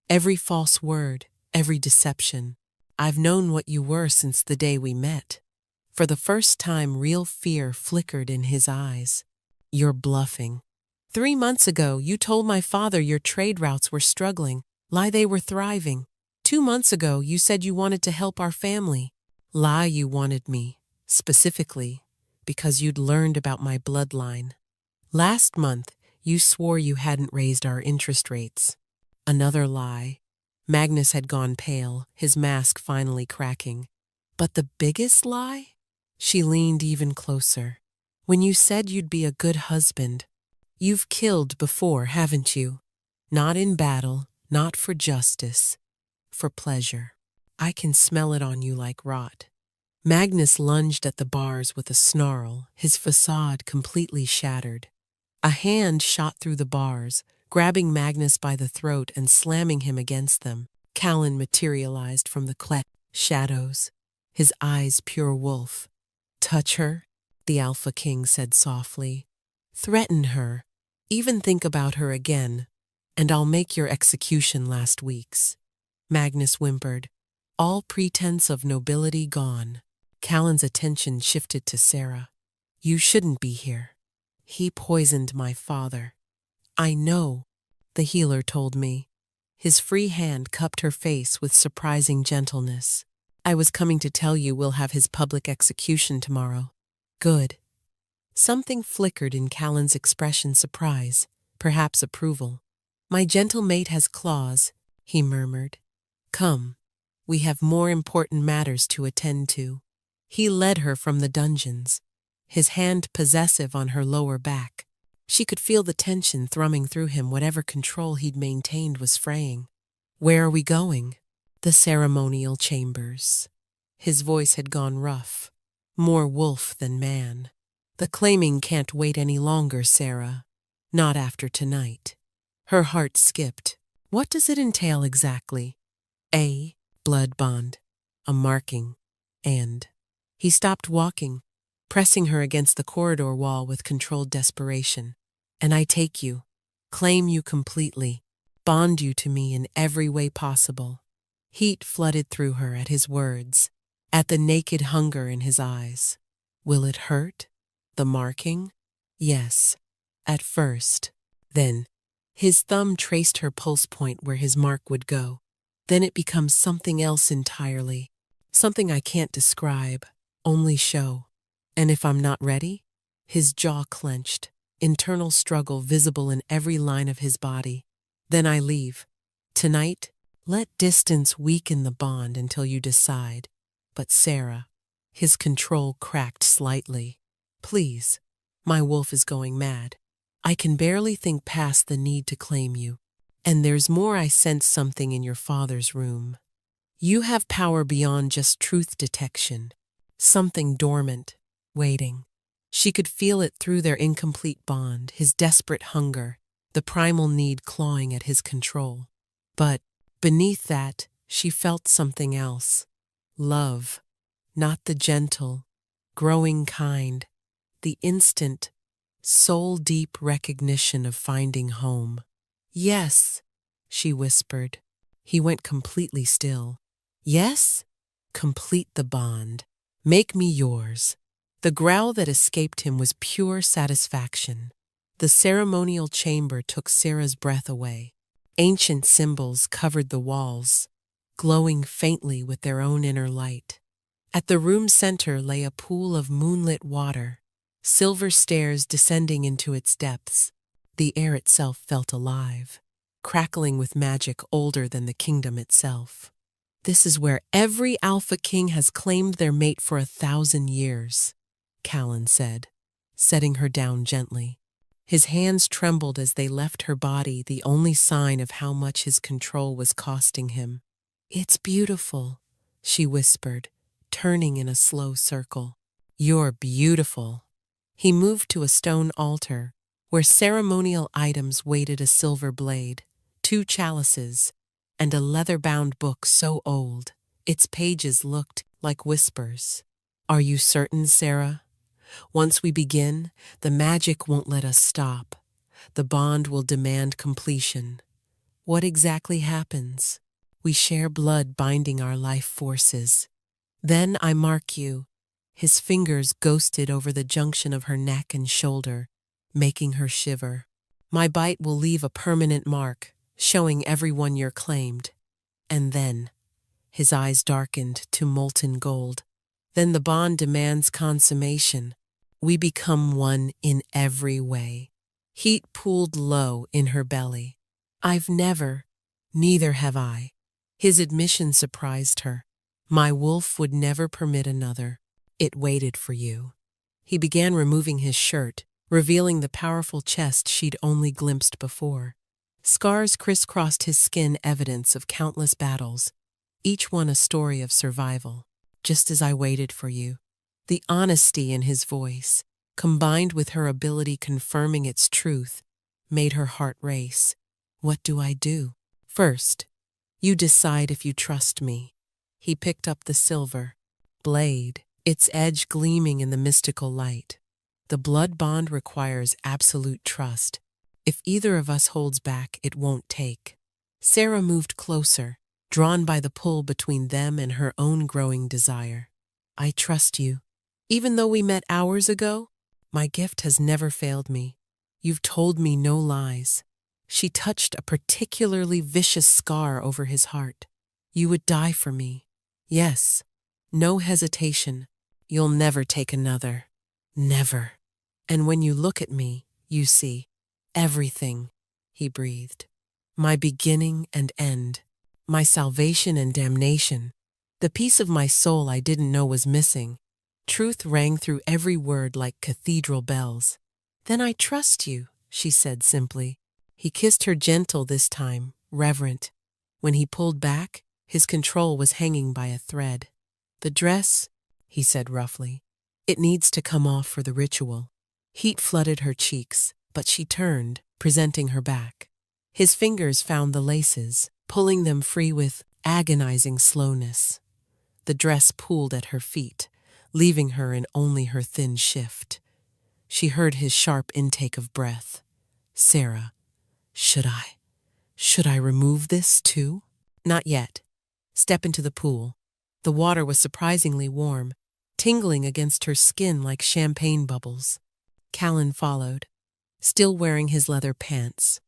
Every false word, every deception. I've known what you were since the day we met." For the first time, real fear flickered in his eyes. "You're bluffing. 3 months ago, you told my father your trade routes were struggling. Lie, they were thriving. 2 months ago, you said you wanted to help our family. Lie, you wanted me, specifically, because you'd learned about my bloodline. Last month, you swore you hadn't raised our interest rates. Another lie." Magnus had gone pale, his mask finally cracking. "But the biggest lie?" She leaned even closer. "When you said you'd be a good husband. You've killed before, haven't you? Not in battle, not for justice, for pleasure. I can smell it on you like rot." Magnus lunged at the bars with a snarl, his facade completely shattered. A hand shot through the bars, grabbing Magnus by the throat and slamming him against them. Callan materialized from the shadows, his eyes pure wolf. "Touch her," the Alpha King said softly. "Threaten her. Even think about her again, and I'll make your execution last week's." Magnus whimpered, all pretense of nobility gone. Callan's attention shifted to Sarah. "You shouldn't be here. He poisoned my father." "I know," the healer told me. His free hand cupped her face with surprising gentleness. "I was coming to tell you we'll have his public execution tomorrow." "Good." Something flickered in Callan's expression, surprise, perhaps approval. "My gentle mate has claws," he murmured. "Come, we have more important matters to attend to." He led her from the dungeons, his hand possessive on her lower back. She could feel the tension thrumming through him. Whatever control he'd maintained was fraying. "Where are we going?" "The ceremonial chambers." His voice had gone rough, more wolf than man. "The claiming can't wait any longer, Sarah. Not after tonight." Her heart skipped. "What does it entail exactly?" "A blood bond, a marking, and..." He stopped walking, pressing her against the corridor wall with controlled desperation. "And I take you, claim you completely, bond you to me in every way possible." Heat flooded through her at his words, at the naked hunger in his eyes. "Will it hurt? The marking?" "Yes, at first. Then..." His thumb traced her pulse point where his mark would go. "Then it becomes something else entirely. Something I can't describe, only show. And if I'm not ready?" His jaw clenched, internal struggle visible in every line of his body. "Then I leave. Tonight, let distance weaken the bond until you decide." "But Sarah..." His control cracked slightly. "Please, my wolf is going mad. I can barely think past the need to claim you. And there's more. I sense something in your father's room. You have power beyond just truth detection. Something dormant, waiting." She could feel it through their incomplete bond, his desperate hunger, the primal need clawing at his control. But beneath that, she felt something else. Love. not the gentle, growing kind, the instant, soul-deep recognition of finding home. Yes, she whispered. He went completely still. Yes? Complete the bond. Make me yours. The growl that escaped him was pure satisfaction. The ceremonial chamber took Sarah's breath away. Ancient symbols covered the walls, glowing faintly with their own inner light. At the room's center lay a pool of moonlit water, silver stairs descending into its depths. The air itself felt alive, crackling with magic older than the kingdom itself. This is where every Alpha King has claimed their mate for 1,000 years, Callan said, setting her down gently. His hands trembled as they left her body, the only sign of how much his control was costing him. It's beautiful, she whispered, turning in a slow circle. You're beautiful. He moved to a stone altar, where ceremonial items waited: a silver blade, 2 chalices, and a leather-bound book so old, its pages looked like whispers. Are you certain, Sarah? Once we begin, the magic won't let us stop. The bond will demand completion. What exactly happens? We share blood binding our life forces. Then I mark you. His fingers ghosted over the junction of her neck and shoulder, making her shiver. My bite will leave a permanent mark, showing everyone you're claimed. And then, his eyes darkened to molten gold. Then the bond demands consummation. We become one in every way. Heat pooled low in her belly. I've never, neither have I. His admission surprised her. My wolf would never permit another. It waited for you. He began removing his shirt, revealing the powerful chest she'd only glimpsed before. Scars crisscrossed his skin, evidence of countless battles, each one a story of survival. Just as I waited for you. The honesty in his voice, combined with her ability confirming its truth, made her heart race. What do I do? First, you decide if you trust me. He picked up the silver blade, its edge gleaming in the mystical light. The blood bond requires absolute trust. If either of us holds back, it won't take. Sarah moved closer, drawn by the pull between them and her own growing desire. I trust you. Even though we met hours ago, my gift has never failed me. You've told me no lies. She touched a particularly vicious scar over his heart. You would die for me. Yes. No hesitation. You'll never take another. Never. And when you look at me, you see everything, he breathed. My beginning and end. My salvation and damnation. The piece of my soul I didn't know was missing. Truth rang through every word like cathedral bells. Then I trust you, she said simply. He kissed her gentle this time, reverent. When he pulled back, his control was hanging by a thread. The dress, he said roughly. It needs to come off for the ritual. Heat flooded her cheeks, but she turned, presenting her back. His fingers found the laces, pulling them free with agonizing slowness. The dress pooled at her feet, leaving her in only her thin shift. She heard his sharp intake of breath. Sarah, should I remove this too? Not yet. Step into the pool. The water was surprisingly warm, tingling against her skin like champagne bubbles. Callan followed, still wearing his leather pants,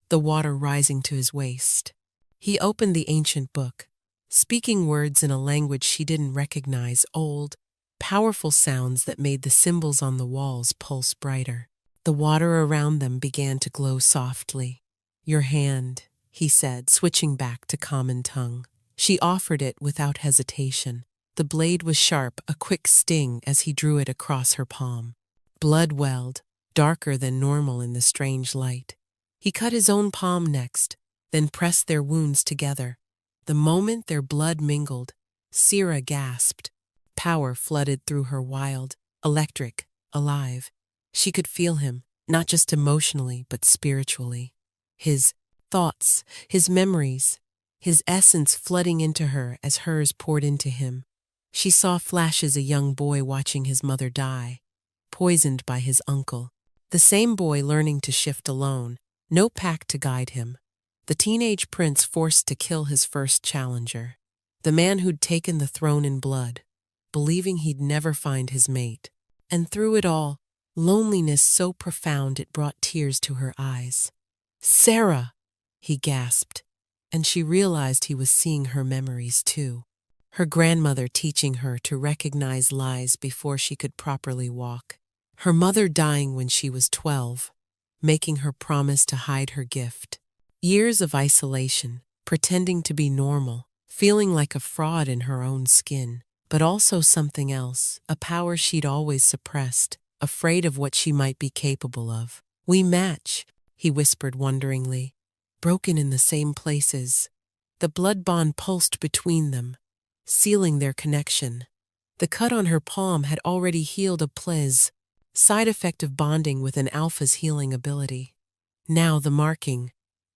the water rising to his waist. He opened the ancient book, speaking words in a language she didn't recognize, old, powerful sounds that made the symbols on the walls pulse brighter. The water around them began to glow softly. Your hand, he said, switching back to common tongue. She offered it without hesitation. The blade was sharp, a quick sting as he drew it across her palm. Blood welled, darker than normal in the strange light. He cut his own palm next, then pressed their wounds together. The moment their blood mingled, Sarah gasped. Power flooded through her, wild, electric, alive. She could feel him, not just emotionally, but spiritually. His thoughts, his memories, his essence flooding into her as hers poured into him. She saw flashes a young boy watching his mother die, poisoned by his uncle. The same boy learning to shift alone, no pack to guide him. The teenage prince forced to kill his first challenger. The man who'd taken the throne in blood, believing he'd never find his mate. And through it all, loneliness so profound it brought tears to her eyes. "Sarah!" he gasped, and she realized he was seeing her memories too. Her grandmother teaching her to recognize lies before she could properly walk. Her mother dying when she was 12, making her promise to hide her gift. Years of isolation, pretending to be normal, feeling like a fraud in her own skin, but also something else, a power she'd always suppressed, afraid of what she might be capable of. "We match," he whispered wonderingly, "broken in the same places." The blood bond pulsed between them, sealing their connection. The cut on her palm had already healed a plez, side effect of bonding with an alpha's healing ability. "Now the marking,"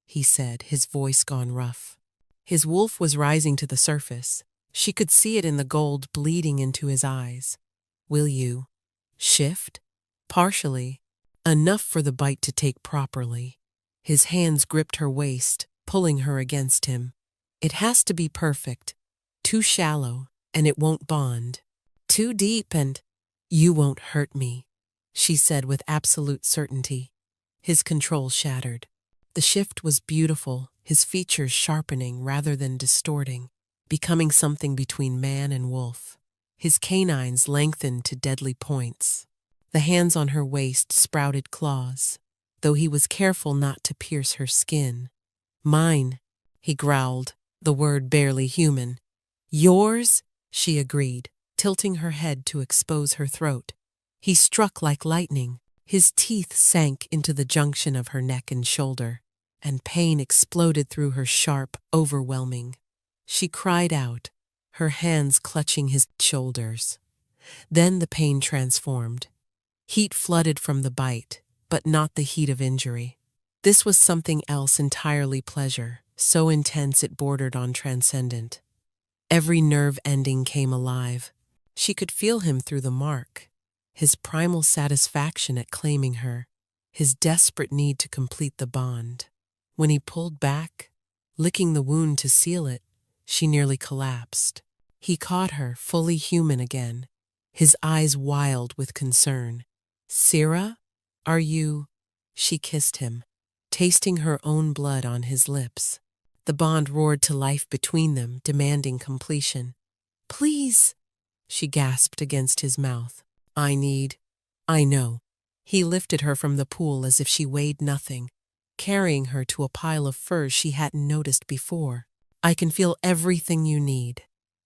he said, his voice gone rough. His wolf was rising to the surface. She could see it in the gold bleeding into his eyes. "Will you shift?" "Partially. Enough for the bite to take properly." His hands gripped her waist, pulling her against him. "It has to be perfect. Too shallow, and it won't bond. Too deep, and you won't hurt me," she said with absolute certainty. His control shattered. The shift was beautiful, his features sharpening rather than distorting, becoming something between man and wolf. His canines lengthened to deadly points. The hands on her waist sprouted claws, though he was careful not to pierce her skin. "Mine," he growled, the word barely human. "Yours?" she agreed, tilting her head to expose her throat. He struck like lightning. His teeth sank into the junction of her neck and shoulder, and pain exploded through her sharp, overwhelming. She cried out, her hands clutching his shoulders. Then the pain transformed. Heat flooded from the bite, but not the heat of injury. This was something else entirely, pleasure, so intense it bordered on transcendent. Every nerve ending came alive. She could feel him through the mark, his primal satisfaction at claiming her, his desperate need to complete the bond. When he pulled back, licking the wound to seal it, she nearly collapsed. He caught her, fully human again, his eyes wild with concern. "Sarah, are you?" She kissed him, tasting her own blood on his lips. The bond roared to life between them, demanding completion. "Please," she gasped against his mouth. I know." He lifted her from the pool as if she weighed nothing, carrying her to a pile of furs she hadn't noticed before. "I can feel everything you need."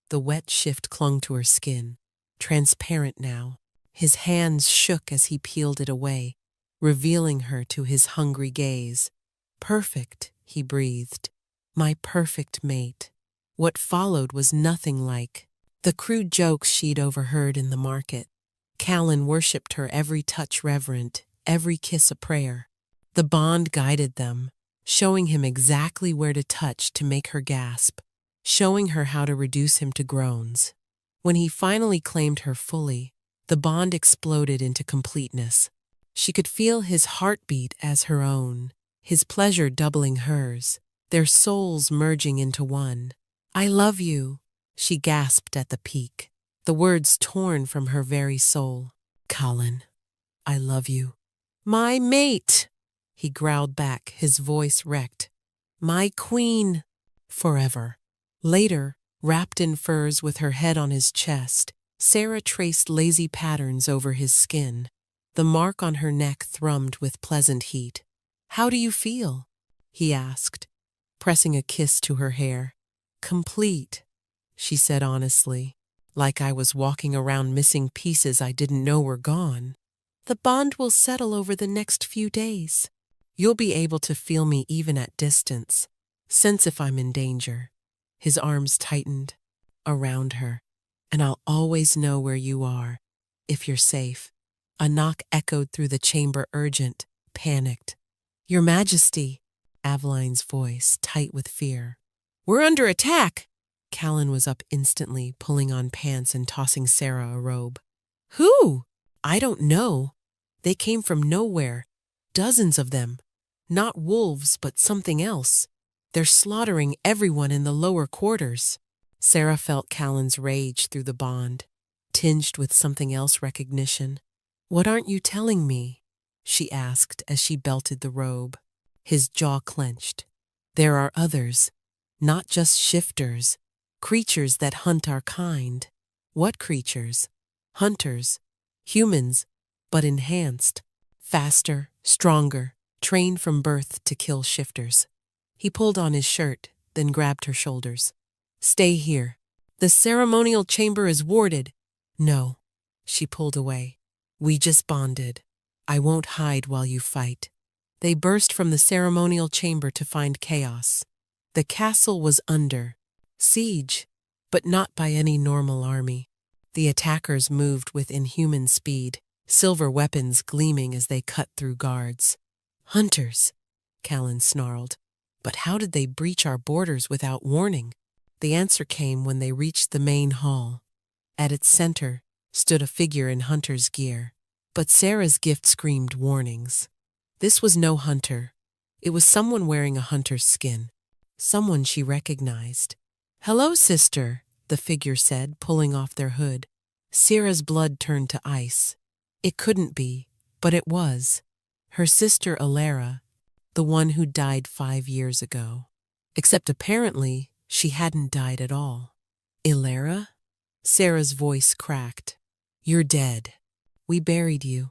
The wet shift clung to her skin, transparent now. His hands shook as he peeled it away, revealing her to his hungry gaze. "Perfect," he breathed. "My perfect mate." What followed was nothing like the crude jokes she'd overheard in the market. Callan worshipped her every touch reverent, every kiss a prayer. The bond guided them, showing him exactly where to touch to make her gasp, showing her how to reduce him to groans. When he finally claimed her fully, the bond exploded into completeness. She could feel his heartbeat as her own, his pleasure doubling hers, their souls merging into one. "I love you," she gasped at the peak, the words torn from her very soul. "Colin, I love you." "My mate," he growled back, his voice wrecked. "My queen." "Forever." Later, wrapped in furs with her head on his chest, Sarah traced lazy patterns over his skin. The mark on her neck thrummed with pleasant heat. "How do you feel?" he asked, pressing a kiss to her hair. "Complete," she said honestly, "like I was walking around missing pieces I didn't know were gone." "The bond will settle over the next few days. You'll be able to feel me even at distance, sense if I'm in danger." His arms tightened around her. "And I'll always know where you are, if you're safe." A knock echoed through the chamber, urgent, panicked. "Your Majesty," Aveline's voice, tight with fear. "We're under attack!" Callan was up instantly, pulling on pants and tossing Sarah a robe. Who? I don't know. They came from nowhere. Dozens of them. Not wolves, but something else. They're slaughtering everyone in the lower quarters. Sarah felt Callan's rage through the bond, tinged with something else recognition. What aren't you telling me? She asked as she belted the robe. His jaw clenched. There are others, not just shifters, creatures that hunt our kind. What creatures? Hunters. Humans, but enhanced. Faster, stronger, trained from birth to kill shifters. He pulled on his shirt, then grabbed her shoulders. Stay here. The ceremonial chamber is warded. No. She pulled away. We just bonded. I won't hide while you fight. They burst from the ceremonial chamber to find chaos. The castle was under siege, but not by any normal army. The attackers moved with inhuman speed, silver weapons gleaming as they cut through guards. Hunters, Callan snarled. But how did they breach our borders without warning? The answer came when they reached the main hall. At its center stood a figure in hunter's gear. But Sarah's gift screamed warnings. This was no hunter. It was someone wearing a hunter's skin. Someone she recognized. Hello, sister, the figure said, pulling off their hood. Sarah's blood turned to ice. It couldn't be, but it was. Her sister Alara, the one who died 5 years ago. Except apparently, she hadn't died at all. Alara? Sarah's voice cracked. You're dead. We buried you.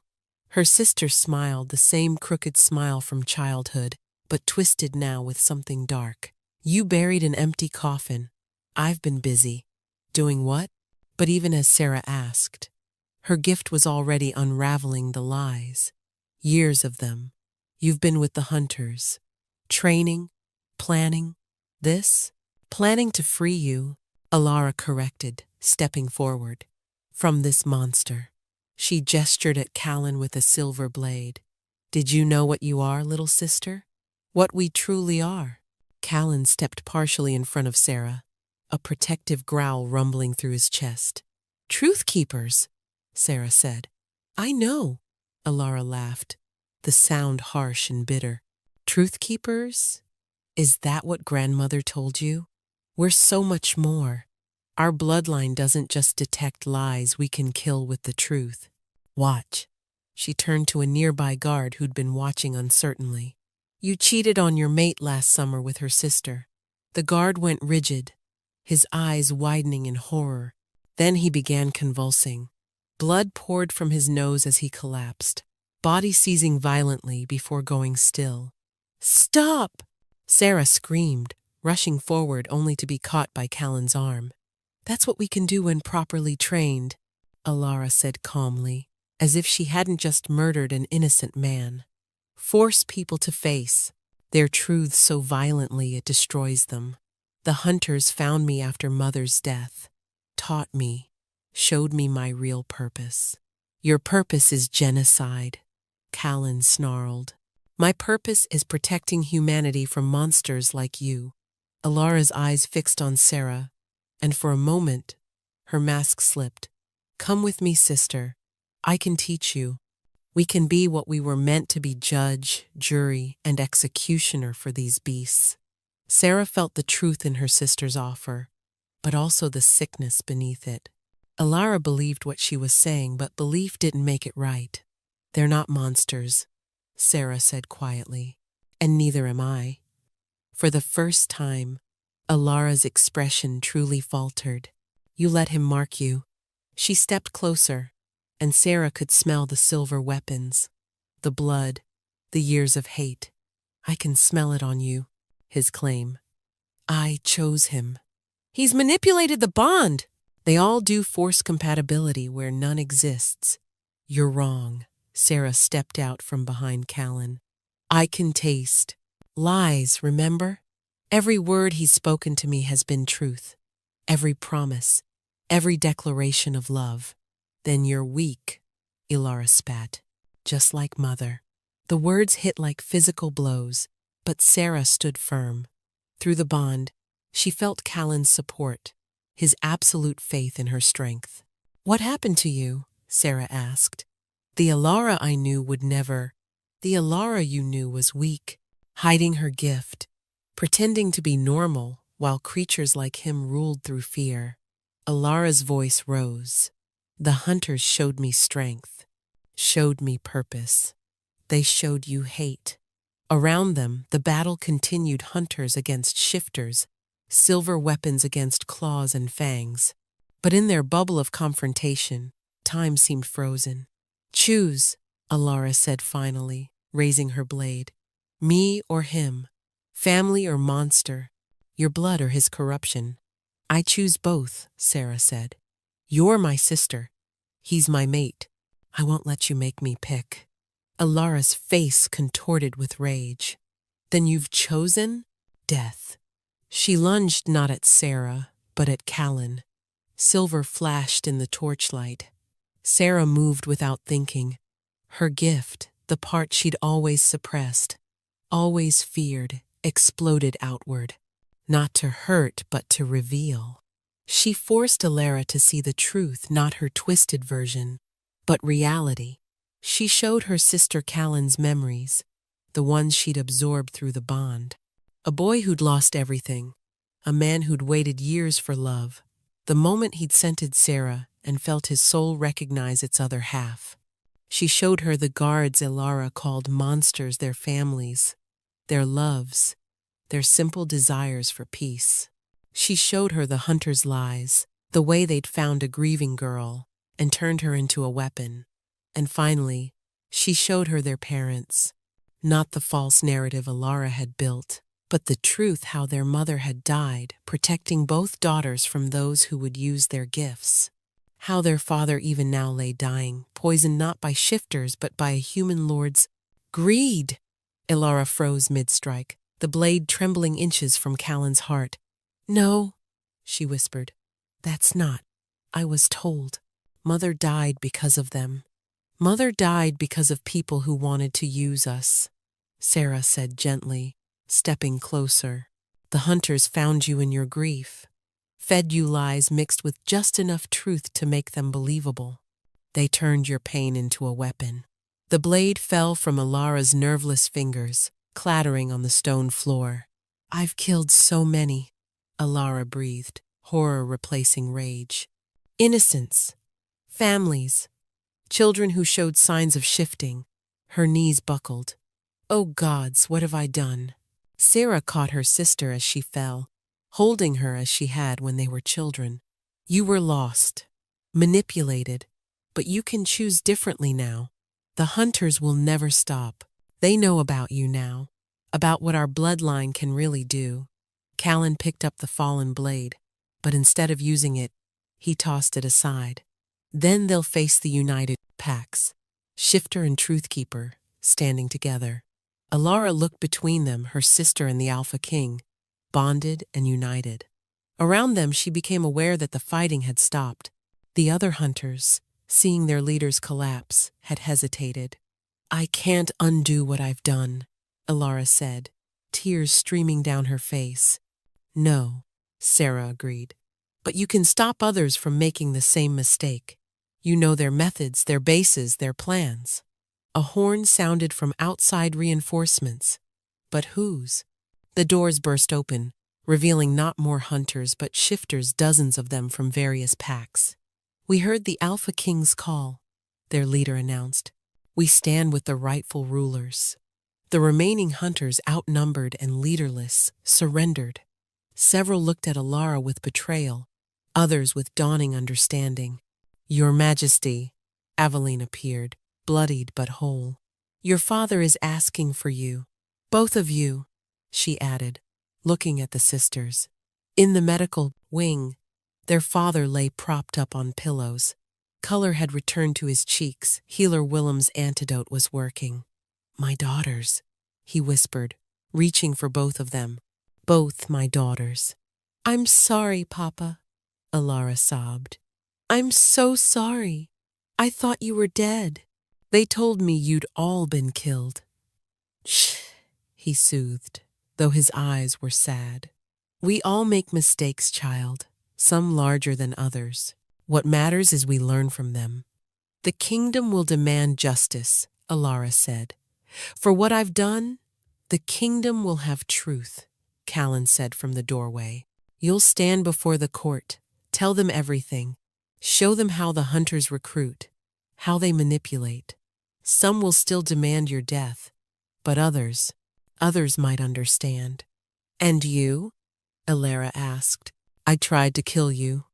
Her sister smiled, the same crooked smile from childhood, but twisted now with something dark. You buried an empty coffin. I've been busy. Doing what? But even as Sarah asked, her gift was already unraveling the lies. Years of them. You've been with the hunters. Training, planning, this? Planning to free you, Alara corrected, stepping forward. From this monster. She gestured at Callan with a silver blade. Did you know what you are, little sister? What we truly are? Callan stepped partially in front of Sarah, a protective growl rumbling through his chest. Truth keepers, Sarah said. I know, Alara laughed, the sound harsh and bitter. Truth keepers? Is that what grandmother told you? We're so much more. Our bloodline doesn't just detect lies we can kill with the truth. Watch. She turned to a nearby guard who'd been watching uncertainly. You cheated on your mate last summer with her sister. The guard went rigid, his eyes widening in horror. Then he began convulsing. Blood poured from his nose as he collapsed, body seizing violently before going still. Stop! Sarah screamed, rushing forward only to be caught by Callan's arm. That's what we can do when properly trained, Alara said calmly, as if she hadn't just murdered an innocent man. Force people to face their truths so violently it destroys them. The hunters found me after Mother's death, taught me, showed me my real purpose. Your purpose is genocide, Callan snarled. My purpose is protecting humanity from monsters like you. Alara's eyes fixed on Sarah, and for a moment, her mask slipped. Come with me, sister. I can teach you. We can be what we were meant to be, judge, jury, and executioner for these beasts. Sarah felt the truth in her sister's offer, but also the sickness beneath it. Alara believed what she was saying, but belief didn't make it right. They're not monsters, Sarah said quietly, and neither am I. For the first time, Alara's expression truly faltered. You let him mark you. She stepped closer, and Sarah could smell the silver weapons, the blood, the years of hate. I can smell it on you, his claim. I chose him. He's manipulated the bond. They all do force compatibility where none exists. You're wrong. Sarah stepped out from behind Callan. I can taste lies, remember? Every word he's spoken to me has been truth. Every promise, every declaration of love. Then you're weak, Alara spat, just like Mother. The words hit like physical blows, but Sarah stood firm. Through the bond, She felt Callan's support, his absolute faith in her strength. "What happened to you?" Sarah asked. "The Alara I knew would never. The Alara you knew was weak, hiding her gift, pretending to be normal while creatures like him ruled through fear." Alara's voice rose. "The hunters showed me strength, showed me purpose. They showed you hate." Around them, the battle continued, hunters against shifters, silver weapons against claws and fangs. But in their bubble of confrontation, time seemed frozen. "Choose," Alara said finally, raising her blade. "Me or him, family or monster, your blood or his corruption." "I choose both," Sarah said. "You're my sister. He's my mate. I won't let you make me pick." Alara's face contorted with rage. "Then you've chosen death." She lunged not at Sarah, but at Callan. Silver flashed in the torchlight. Sarah moved without thinking. Her gift, the part she'd always suppressed, always feared, exploded outward. Not to hurt, but to reveal. She forced Alara to see the truth, not her twisted version, but reality. She showed her sister Callan's memories, the ones she'd absorbed through the bond. A boy who'd lost everything, a man who'd waited years for love. The moment he'd scented Sarah and felt his soul recognize its other half. She showed her the guards Alara called monsters, their families, their loves, their simple desires for peace. She showed her the hunter's lies, the way they'd found a grieving girl and turned her into a weapon. And finally, she showed her their parents, not the false narrative Alara had built, but the truth, how their mother had died, protecting both daughters from those who would use their gifts. How their father even now lay dying, poisoned not by shifters but by a human lord's greed. Alara froze mid-strike, the blade trembling inches from Callan's heart. "No," she whispered. "That's not. I was told. Mother died because of them. Mother died because of people who wanted to use us," Sarah said gently, stepping closer. "The hunters found you in your grief, fed you lies mixed with just enough truth to make them believable. They turned your pain into a weapon." The blade fell from Alara's nerveless fingers, clattering on the stone floor. "I've killed so many," Alara breathed, horror replacing rage. "Innocents, families, children who showed signs of shifting." Her knees buckled. "Oh gods, what have I done?" Sarah caught her sister as she fell, holding her as she had when they were children. "You were lost, manipulated, but you can choose differently now. The hunters will never stop. They know about you now, about what our bloodline can really do." Callan picked up the fallen blade, but instead of using it, he tossed it aside. "Then they'll face the united packs, Shifter and Truthkeeper, standing together." Alara looked between them, her sister and the Alpha King, bonded and united. Around them she became aware that the fighting had stopped. The other hunters, seeing their leaders collapse, had hesitated. "I can't undo what I've done," Alara said, tears streaming down her face. "No," Sarah agreed. "But you can stop others from making the same mistake. You know their methods, their bases, their plans." A horn sounded from outside, reinforcements. But whose? The doors burst open, revealing not more hunters but shifters, dozens of them from various packs. "We heard the Alpha King's call," their leader announced. "We stand with the rightful rulers." The remaining hunters, outnumbered and leaderless, surrendered. Several looked at Alara with betrayal, others with dawning understanding. "Your Majesty," Aveline appeared, bloodied but whole. "Your father is asking for you. Both of you," she added, looking at the sisters. In the medical wing, their father lay propped up on pillows. Color had returned to his cheeks. Healer Willem's antidote was working. "My daughters," he whispered, reaching for both of them. "Both my daughters." "I'm sorry, Papa," Alara sobbed. "I'm so sorry. I thought you were dead. They told me you'd all been killed." "Shh," he soothed, though his eyes were sad. We all make mistakes, child, some larger than others. What matters is we learn from them. The kingdom will demand justice, Alara said. For what I've done, the kingdom will have truth, Callan said from the doorway. You'll stand before the court, tell them everything, show them how the hunters recruit, how they manipulate. Some will still demand your death, but others might understand. And you? Alara asked. I tried to kill you.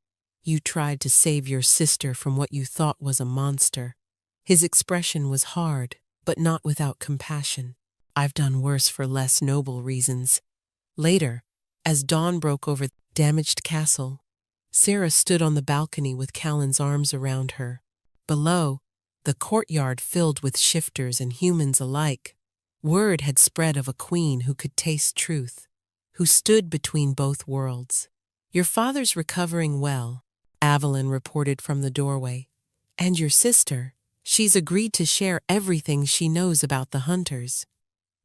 You tried to save your sister from what you thought was a monster. His expression was hard, but not without compassion. I've done worse for less noble reasons. Later, as dawn broke over the damaged castle, Sarah stood on the balcony with Callan's arms around her. Below, the courtyard filled with shifters and humans alike. Word had spread of a queen who could taste truth, who stood between both worlds. Your father's recovering well, Evelyn reported from the doorway. And your sister, she's agreed to share everything she knows about the hunters.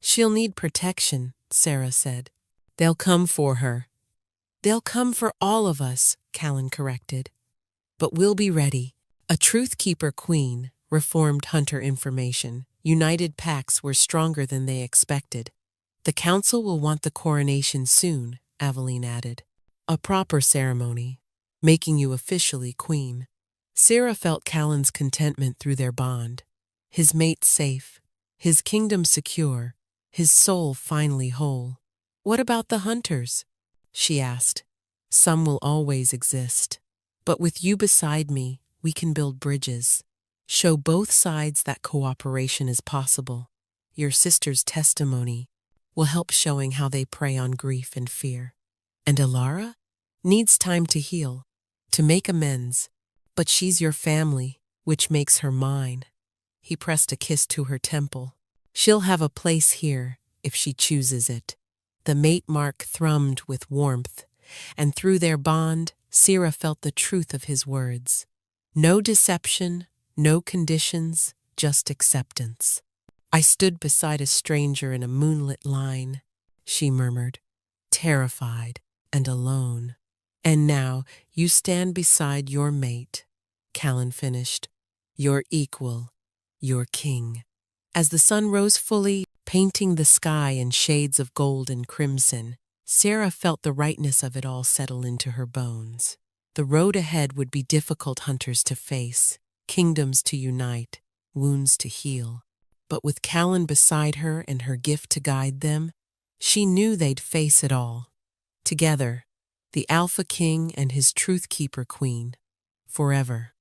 She'll need protection, Sarah said. They'll come for her. They'll come for all of us, Callan corrected. But we'll be ready. A truth-keeper queen, reformed hunter information. United packs were stronger than they expected. The council will want the coronation soon, Aveline added. A proper ceremony, making you officially queen. Sarah felt Callan's contentment through their bond. His mate safe, his kingdom secure, his soul finally whole. What about the hunters? She asked. Some will always exist. But with you beside me, we can build bridges. Show both sides that cooperation is possible. Your sister's testimony will help showing how they prey on grief and fear. And Alara needs time to heal, to make amends. But she's your family, which makes her mine. He pressed a kiss to her temple. She'll have a place here, if she chooses it. The mate mark thrummed with warmth, and through their bond, Sarah felt the truth of his words. No deception, no conditions, just acceptance. I stood beside a stranger in a moonlit line, she murmured, terrified and alone. And now you stand beside your mate, Callan finished, your equal, your king. As the sun rose fully, painting the sky in shades of gold and crimson, Sarah felt the rightness of it all settle into her bones. The road ahead would be difficult hunters to face, kingdoms to unite, wounds to heal. But with Callan beside her and her gift to guide them, she knew they'd face it all. Together, the Alpha King and his Truth Keeper Queen, forever.